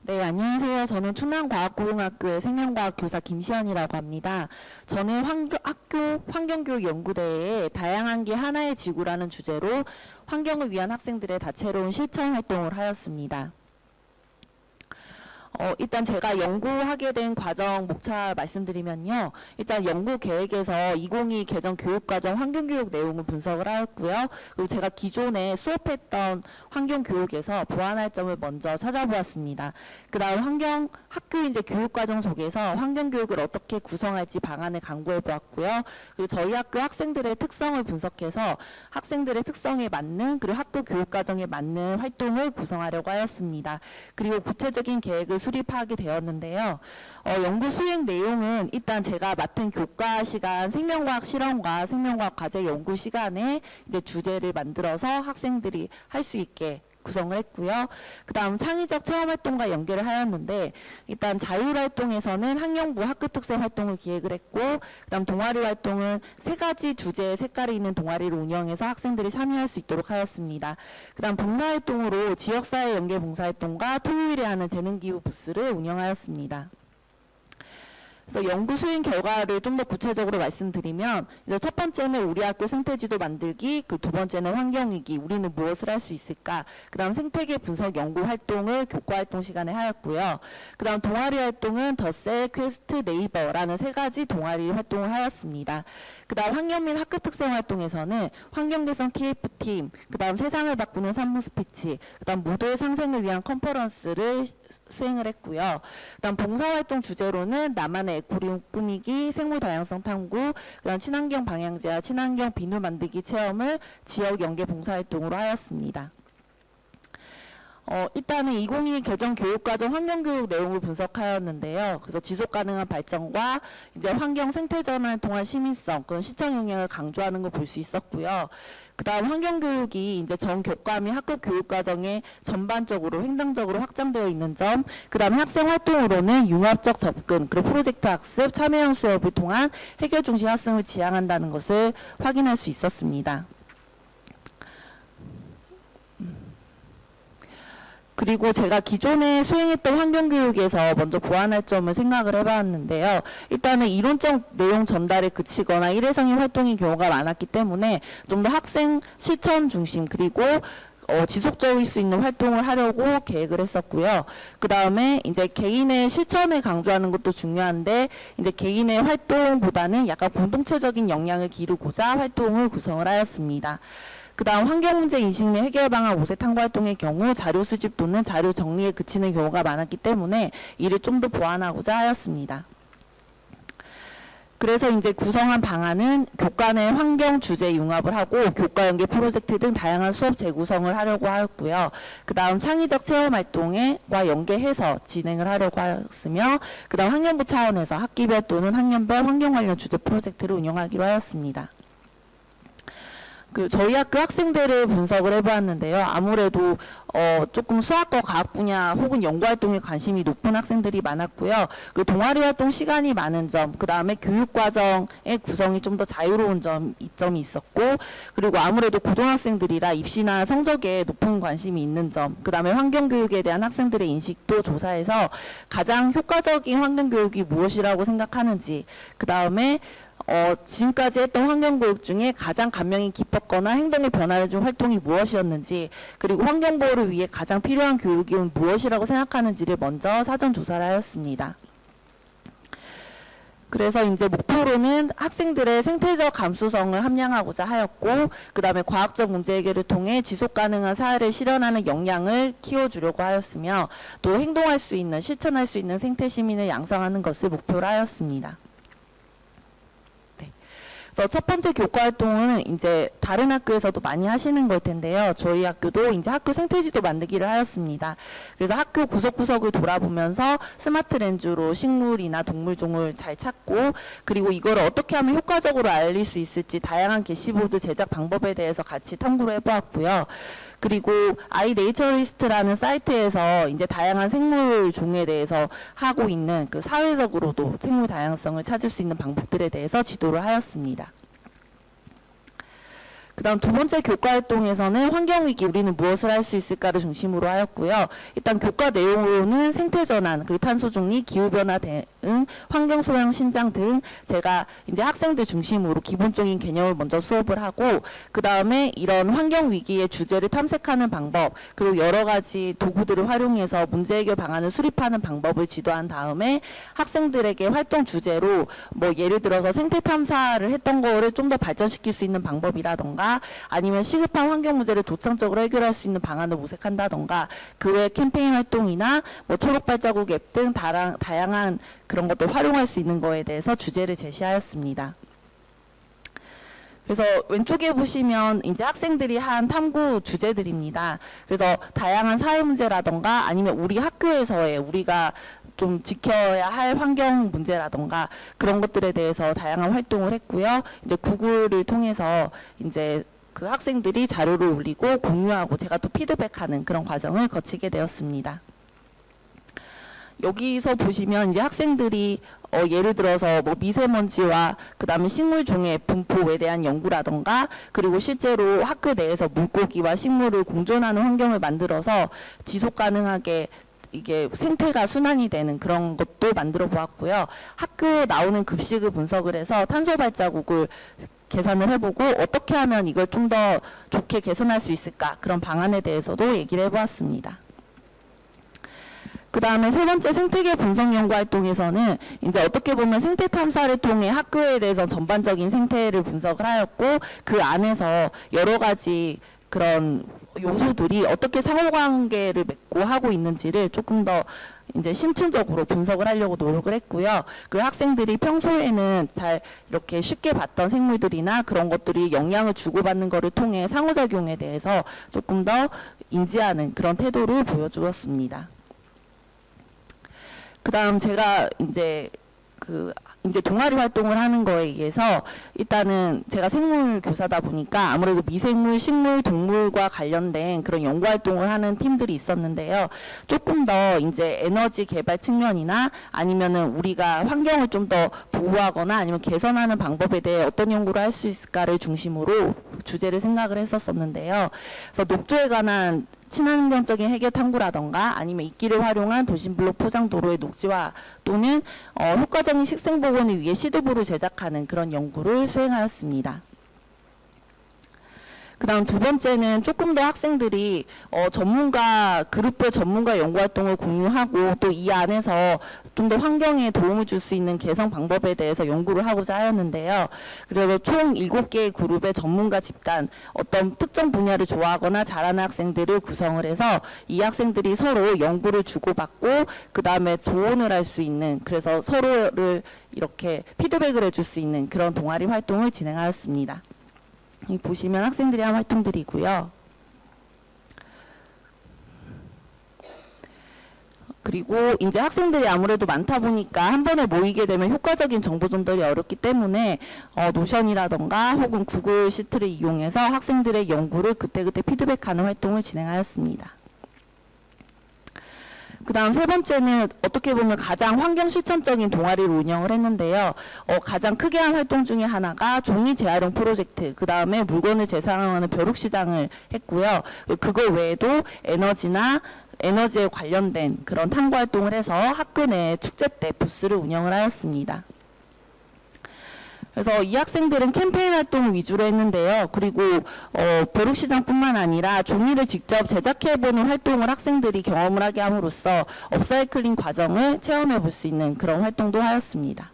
네, 안녕하세요. 저는 충남과학고등학교의 생명과학 교사 김시연이라고 합니다. 저는 학교 환경교육연구대회에 다양한 게 하나의 지구라는 주제로 환경을 위한 학생들의 다채로운 실천 활동을 하였습니다. 일단 제가 연구하게 된 과정 목차 말씀드리면요. 일단 연구 계획에서 2022 개정 교육과정 환경교육 내용을 분석을 하였고요. 그리고 제가 기존에 수업했던 환경교육에서 보완할 점을 먼저 찾아보았습니다. 그 다음 학교 이제 교육과정 속에서 환경교육을 어떻게 구성할지 방안을 강구해 보았고요. 그리고 저희 학교 학생들의 특성을 분석해서 학생들의 특성에 맞는 그리고 학교 교육과정에 맞는 활동을 구성하려고 하였습니다. 그리고 구체적인 계획을 수립하게 되었는데요. 연구 수행 내용은 일단 제가 맡은 교과 시간 생명과학 실험과 생명과학 과제 연구 시간에 이제 주제를 만들어서 학생들이 할 수 있게 구성을 했고요. 그 다음 창의적 체험활동과 연계를 하였는데 일단 자율활동에서는 학령부 학급특생 활동을 기획을 했고 그 다음 동아리 활동은 3가지 주제의 색깔이 있는 동아리를 운영해서 학생들이 참여할 수 있도록 하였습니다. 그 다음 봉사활동으로 지역사회 연계 봉사활동과 토요일에 하는 재능기부 부스를 운영하였습니다. 그래서 연구 수행 결과를 좀 더 구체적으로 말씀드리면 이제 첫 번째는 우리 학교 생태지도 만들기, 그 두 번째는 환경위기, 우리는 무엇을 할 수 있을까, 그 다음 생태계 분석 연구 활동을 교과 활동 시간에 하였고요. 그 다음 동아리 활동은 덧셀, 퀘스트, 네이버라는 3가지 동아리 활동을 하였습니다. 그 다음 환경 및 학급특생 활동에서는 환경개선 TF팀, 그 다음 세상을 바꾸는 산무 스피치, 그 다음 모두의 상생을 위한 컨퍼런스를 수행을 했고요. 그다음 봉사활동 주제로는 나만의 에코리움 꾸미기, 생물 다양성 탐구, 그다음 친환경 방향제와 친환경 비누 만들기 체험을 지역 연계 봉사활동으로 하였습니다. 일단은 2022 개정 교육과정 환경교육 내용을 분석하였는데요. 그래서 지속가능한 발전과 이제 환경 생태 전환을 통한 시민성, 그런 시청 영향을 강조하는 걸 볼 수 있었고요. 그 다음 환경교육이 이제 전 교과 및 학급 교육과정에 전반적으로 횡단적으로 확장되어 있는 점, 그 다음 학생 활동으로는 융합적 접근, 그리고 프로젝트 학습, 참여형 수업을 통한 해결 중심 학생을 지향한다는 것을 확인할 수 있었습니다. 그리고 제가 기존에 수행했던 환경교육에서 먼저 보완할 점을 생각을 해봤는데요. 일단은 이론적 내용 전달에 그치거나 일회성의 활동인 경우가 많았기 때문에 좀 더 학생 실천 중심 그리고 지속적일 수 있는 활동을 하려고 계획을 했었고요. 그 다음에 이제 개인의 실천을 강조하는 것도 중요한데 이제 개인의 활동보다는 약간 공동체적인 역량을 기르고자 활동을 구성을 하였습니다. 그 다음 환경문제 인식 및 해결 방안 5세 탐구 활동의 경우 자료 수집 또는 자료 정리에 그치는 경우가 많았기 때문에 이를 좀 더 보완하고자 하였습니다. 그래서 이제 구성한 방안은 교과 내 환경 주제 융합을 하고 교과 연계 프로젝트 등 다양한 수업 재구성을 하려고 하였고요. 그 다음 창의적 체험 활동과 연계해서 진행을 하려고 하였으며 그 다음 환경부 차원에서 학기별 또는 학년별 환경 관련 주제 프로젝트를 운영하기로 하였습니다. 저희 학교 학생들을 분석을 해보았는데요. 아무래도 조금 수학과 과학 분야 혹은 연구 활동에 관심이 높은 학생들이 많았고요. 그리고 동아리 활동 시간이 많은 점, 그 다음에 교육 과정의 구성이 좀 더 자유로운 이점이 있었고, 그리고 아무래도 고등학생들이라 입시나 성적에 높은 관심이 있는 점, 그 다음에 환경 교육에 대한 학생들의 인식도 조사해서 가장 효과적인 환경 교육이 무엇이라고 생각하는지, 그 다음에 지금까지 했던 환경교육 중에 가장 감명이 깊었거나 행동의 변화를 준 활동이 무엇이었는지, 그리고 환경보호를 위해 가장 필요한 교육이 무엇이라고 생각하는지를 먼저 사전 조사를 하였습니다. 그래서 이제 목표로는 학생들의 생태적 감수성을 함양하고자 하였고, 그 다음에 과학적 문제 해결을 통해 지속가능한 사회를 실현하는 역량을 키워주려고 하였으며, 또 행동할 수 있는, 실천할 수 있는 생태 시민을 양성하는 것을 목표로 하였습니다. 첫 번째 교과 활동은 이제 다른 학교에서도 많이 하시는 걸 텐데요. 저희 학교도 이제 학교 생태지도 만들기를 하였습니다. 그래서 학교 구석구석을 돌아보면서 스마트 렌즈로 식물이나 동물종을 잘 찾고, 그리고 이걸 어떻게 하면 효과적으로 알릴 수 있을지 다양한 게시보드 제작 방법에 대해서 같이 탐구를 해보았고요. 그리고 아이네이처리스트라는 사이트에서 이제 다양한 생물 종에 대해서 하고 있는 그 사회적으로도 생물 다양성을 찾을 수 있는 방법들에 대해서 지도를 하였습니다. 그다음 두 번째 교과 활동에서는 환경위기 우리는 무엇을 할 수 있을까를 중심으로 하였고요. 일단 교과 내용으로는 생태전환, 그리고 탄소중립, 기후변화 대응, 환경소양 신장 등 제가 이제 학생들 중심으로 기본적인 개념을 먼저 수업을 하고 그 다음에 이런 환경위기의 주제를 탐색하는 방법 그리고 여러 가지 도구들을 활용해서 문제 해결 방안을 수립하는 방법을 지도한 다음에 학생들에게 활동 주제로 뭐 예를 들어서 생태 탐사를 했던 거를 좀 더 발전시킬 수 있는 방법이라던가 아니면 시급한 환경 문제를 도창적으로 해결할 수 있는 방안을 모색한다던가 그 외 캠페인 활동이나 뭐 초록 발자국 앱 등 다양한 그런 것들 활용할 수 있는 거에 대해서 주제를 제시하였습니다. 그래서 왼쪽에 보시면 이제 학생들이 한 탐구 주제들입니다. 그래서 다양한 사회 문제라던가 아니면 우리 학교에서의 우리가 좀 지켜야 할 환경 문제라던가 그런 것들에 대해서 다양한 활동을 했고요. 이제 구글을 통해서 이제 그 학생들이 자료를 올리고 공유하고 제가 또 피드백하는 그런 과정을 거치게 되었습니다. 여기서 보시면 이제 학생들이 예를 들어서 뭐 미세먼지와 그다음에 식물 종의 분포에 대한 연구라던가 그리고 실제로 학교 내에서 물고기와 식물을 공존하는 환경을 만들어서 지속 가능하게 이게 생태가 순환이 되는 그런 것도 만들어 보았고요. 학교에 나오는 급식을 분석을 해서 탄소 발자국을 계산을 해보고 어떻게 하면 이걸 좀 더 좋게 개선할 수 있을까 그런 방안에 대해서도 얘기를 해보았습니다. 그 다음에 세 번째 생태계 분석 연구 활동에서는 이제 어떻게 보면 생태 탐사를 통해 학교에 대해서 전반적인 생태를 분석을 하였고 그 안에서 여러 가지 그런 요소들이 어떻게 상호관계를 맺고 하고 있는지를 조금 더 이제 심층적으로 분석을 하려고 노력을 했고요. 그리고 학생들이 평소에는 잘 이렇게 쉽게 봤던 생물들이나 그런 것들이 영향을 주고받는 것을 통해 상호작용에 대해서 조금 더 인지하는 그런 태도를 보여주었습니다. 그 다음 제가 이제 이제 동아리 활동을 하는 거에 의해서 일단은 제가 생물 교사다 보니까 아무래도 미생물, 식물, 동물과 관련된 그런 연구 활동을 하는 팀들이 있었는데요. 조금 더 이제 에너지 개발 측면이나 아니면은 우리가 환경을 좀 더 보호하거나 아니면 개선하는 방법에 대해 어떤 연구를 할 수 있을까를 중심으로 주제를 생각을 했었는데요. 그래서 녹조에 관한 친환경적인 해결 탐구라던가 아니면 이끼를 활용한 도심블록 포장 도로의 녹지화 또는 효과적인 식생 복원을 위해 시드볼을 제작하는 그런 연구를 수행하였습니다. 그 다음 두 번째는 조금 더 학생들이 전문가 그룹별 전문가 연구 활동을 공유하고 또 이 안에서 좀 더 환경에 도움을 줄 수 있는 개선 방법에 대해서 연구를 하고자 하였는데요. 그래서 총 7개의 그룹의 전문가 집단 어떤 특정 분야를 좋아하거나 잘하는 학생들을 구성을 해서 이 학생들이 서로 연구를 주고받고 그 다음에 조언을 할 수 있는 그래서 서로를 이렇게 피드백을 해줄 수 있는 그런 동아리 활동을 진행하였습니다. 여기 보시면 학생들이 한 활동들이고요. 그리고 이제 학생들이 아무래도 많다 보니까 한 번에 모이게 되면 효과적인 정보 전달이 어렵기 때문에 노션이라던가 혹은 구글 시트를 이용해서 학생들의 연구를 그때그때 피드백하는 활동을 진행하였습니다. 그 다음 세 번째는 어떻게 보면 가장 환경 실천적인 동아리를 운영을 했는데요. 가장 크게 한 활동 중에 하나가 종이 재활용 프로젝트, 그 다음에 물건을 재사용하는 벼룩시장을 했고요. 그거 외에도 에너지에 관련된 그런 탐구 활동을 해서 학교 내 축제 때 부스를 운영을 하였습니다. 그래서 이 학생들은 캠페인 활동을 위주로 했는데요. 그리고 벼룩시장뿐만 아니라 종이를 직접 제작해보는 활동을 학생들이 경험을 하게 함으로써 업사이클링 과정을 체험해 볼 수 있는 그런 활동도 하였습니다.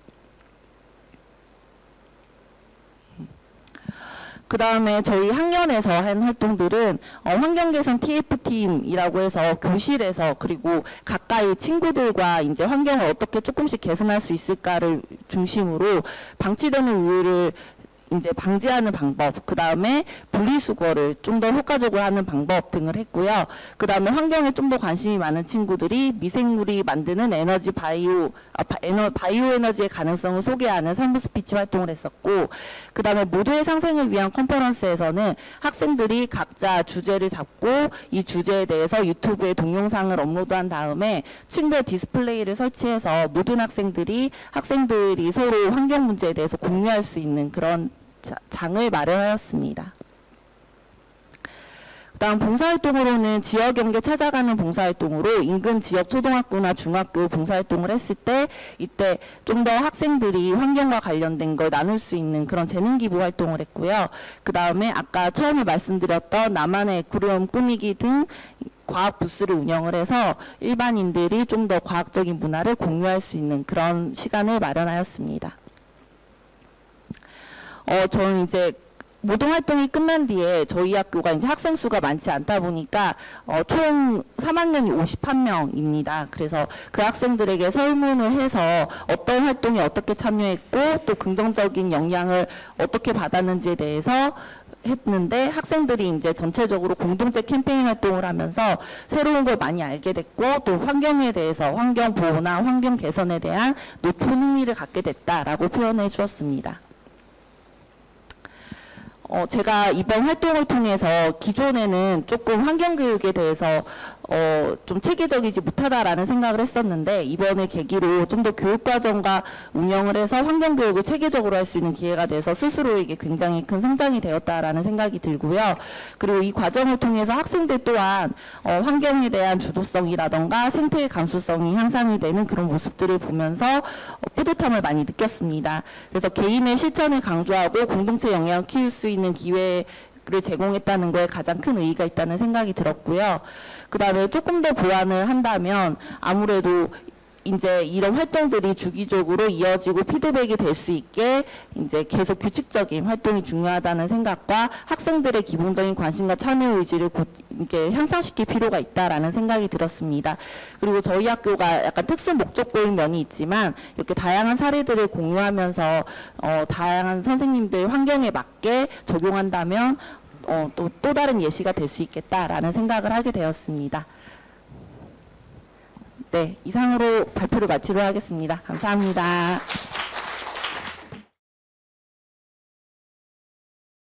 그 다음에 저희 학년에서 한 활동들은 환경개선 TF팀이라고 해서 교실에서 그리고 가까이 친구들과 이제 환경을 어떻게 조금씩 개선할 수 있을까를 중심으로 방치되는 우유를 이제 방지하는 방법, 그 다음에 분리수거를 좀 더 효과적으로 하는 방법 등을 했고요. 그 다음에 환경에 좀 더 관심이 많은 친구들이 미생물이 만드는 바이오 에너지의 가능성을 소개하는 3부 스피치 활동을 했었고, 그 다음에 모두의 상생을 위한 컨퍼런스에서는 학생들이 각자 주제를 잡고 이 주제에 대해서 유튜브에 동영상을 업로드한 다음에 층별 디스플레이를 설치해서 모든 학생들이 서로 환경 문제에 대해서 공유할 수 있는 그런 장을 마련하였습니다. 그다음 봉사활동으로는 지역 경계 찾아가는 봉사활동으로 인근 지역 초등학교나 중학교 봉사활동을 했을 때 이때 좀 더 학생들이 환경과 관련된 걸 나눌 수 있는 그런 재능 기부 활동을 했고요. 그다음에 아까 처음에 말씀드렸던 나만의 에쿠리움 꾸미기 등 과학 부스를 운영을 해서 일반인들이 좀 더 과학적인 문화를 공유할 수 있는 그런 시간을 마련하였습니다. 저는 이제 모동 활동이 끝난 뒤에 저희 학교가 이제 학생 수가 많지 않다 보니까 총 3학년이 51명입니다. 그래서 그 학생들에게 설문을 해서 어떤 활동에 어떻게 참여했고 또 긍정적인 영향을 어떻게 받았는지에 대해서 했는데 학생들이 이제 전체적으로 공동체 캠페인 활동을 하면서 새로운 걸 많이 알게 됐고 또 환경에 대해서 환경 보호나 환경 개선에 대한 높은 흥미를 갖게 됐다라고 표현해 주었습니다. 제가 이번 활동을 통해서 기존에는 조금 환경교육에 대해서 좀 체계적이지 못하다라는 생각을 했었는데 이번을 계기로 좀 더 교육과정과 운영을 해서 환경교육을 체계적으로 할 수 있는 기회가 돼서 스스로에게 굉장히 큰 성장이 되었다라는 생각이 들고요. 그리고 이 과정을 통해서 학생들 또한 환경에 대한 주도성이라던가 생태의 감수성이 향상이 되는 그런 모습들을 보면서 뿌듯함을 많이 느꼈습니다. 그래서 개인의 실천을 강조하고 공동체 영향을 키울 수 있는 기회를 제공했다는 거에 가장 큰 의의가 있다는 생각이 들었고요. 그 다음에 조금 더 보완을 한다면 아무래도 이제 이런 활동들이 주기적으로 이어지고 피드백이 될 수 있게 이제 계속 규칙적인 활동이 중요하다는 생각과 학생들의 기본적인 관심과 참여 의지를 이렇게 향상시킬 필요가 있다라는 생각이 들었습니다. 그리고 저희 학교가 약간 특수 목적고인 면이 있지만 이렇게 다양한 사례들을 공유하면서 다양한 선생님들 환경에 맞게 적용한다면 또 다른 예시가 될 수 있겠다라는 생각을 하게 되었습니다. 네, 이상으로 발표를 마치도록 하겠습니다. 감사합니다.